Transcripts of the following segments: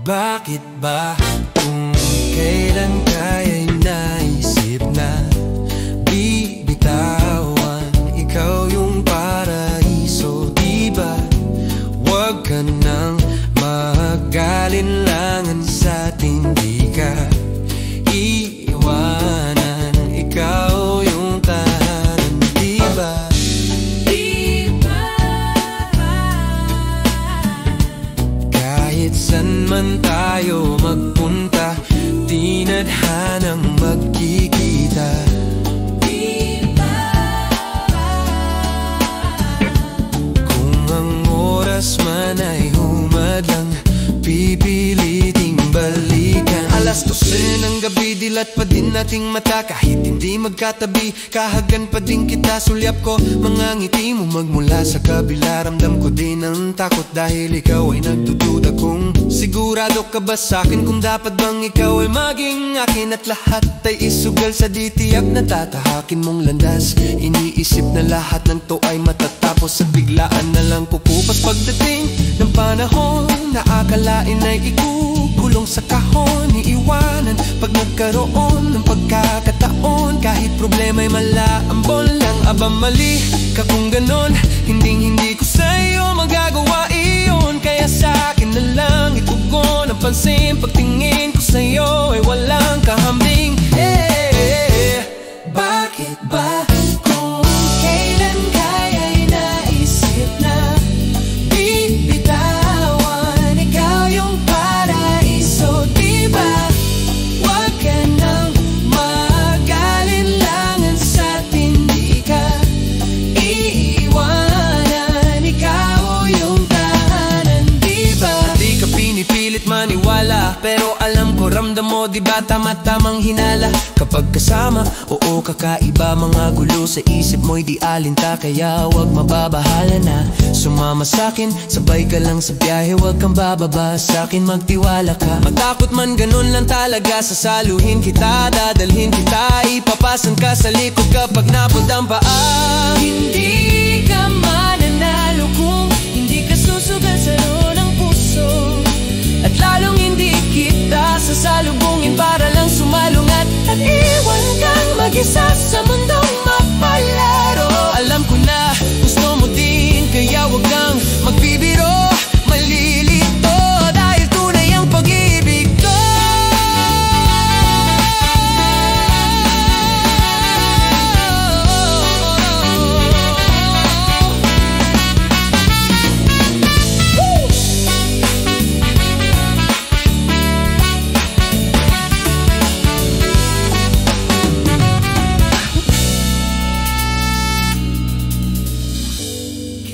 Bakit ba kung kailan ka'y naisip na bibitawan? Ikaw yung paraiso, diba? Huwag ka nang mag-alinlangan sa'ting di ka iwanan. Ikaw yung tahanan, diba? Kahit san man tayo magpunta, di nadhanang magkikita. Kung ang oras man ay humadlang, pipiliting balikan. Alas 12 ng gabi, dilat pa din nating mata. Kahit hindi magkatabi, kahagan pa din kita. Sulyap ko, mga ngiti mo magmula sa kabila. Ramdam ko din ang takot dahil ikaw ay nagdududa kung sigurado ka ba sa'kin, kung dapat bang ikaw ay maging akin. At lahat ay isugal sa di tiyak na tatahakin mong landas. Iniisip na lahat ng to ay matatapos at biglaan na lang kukupas. Pagdating ng panahon na akalain ay ikukulong sa kahon, iiwanan pag nagkaroon ng pagkakataon. Kahit problema'y malaambon lang, aba mali ka kung ganon. Hindi ko sa'yo magagawa iyon, kaya sa'kin na lang itugon ang pansin. Pagtingin ko sa'yo ay walang kahambing. Bakit ba kung kailan ka'y naisip na bibitawan? Ikaw yung paraiso, diba? Huwag ka nang mag-alinlangan sa'tin, di ka iiwanan. Ikaw yung tahanan, diba? Di ka pinipilit maniwala, pero alam ko, ramdam mo, diba? Tama-tamang hinala kapag kasama. Oo, kakaiba, mga gulo sa isip mo'y di alinta. Kaya huwag mababahala na sumama sa'kin, sabay ka lang sa biyahe. Huwag kang bababa sa'kin, magtiwala ka. Matakot man, ganun lang talaga. Sasaluhin kita, dadalhin kita, ipapasan ka sa likod kapag napod ang paa. Hindi ka mananalo kung hindi ka susugal sa loob ng puso. At lalong hindi kita sasalubungin para lang sumalungat at iwan kang mag-isa sa mundong mapalaro. Alam ko na gusto mo din, kaya wag kang magbibiro. Malilito dahil tunay ang pag-ibig ko.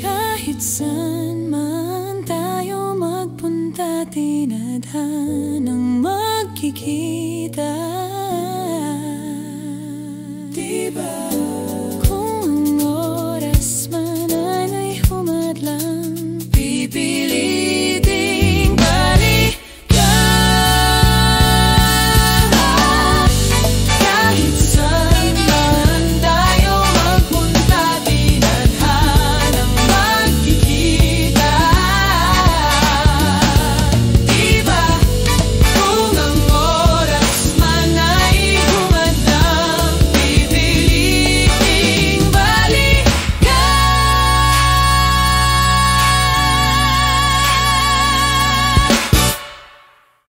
Kahit saan man tayo magpunta, tinadhanang magkikita, diba?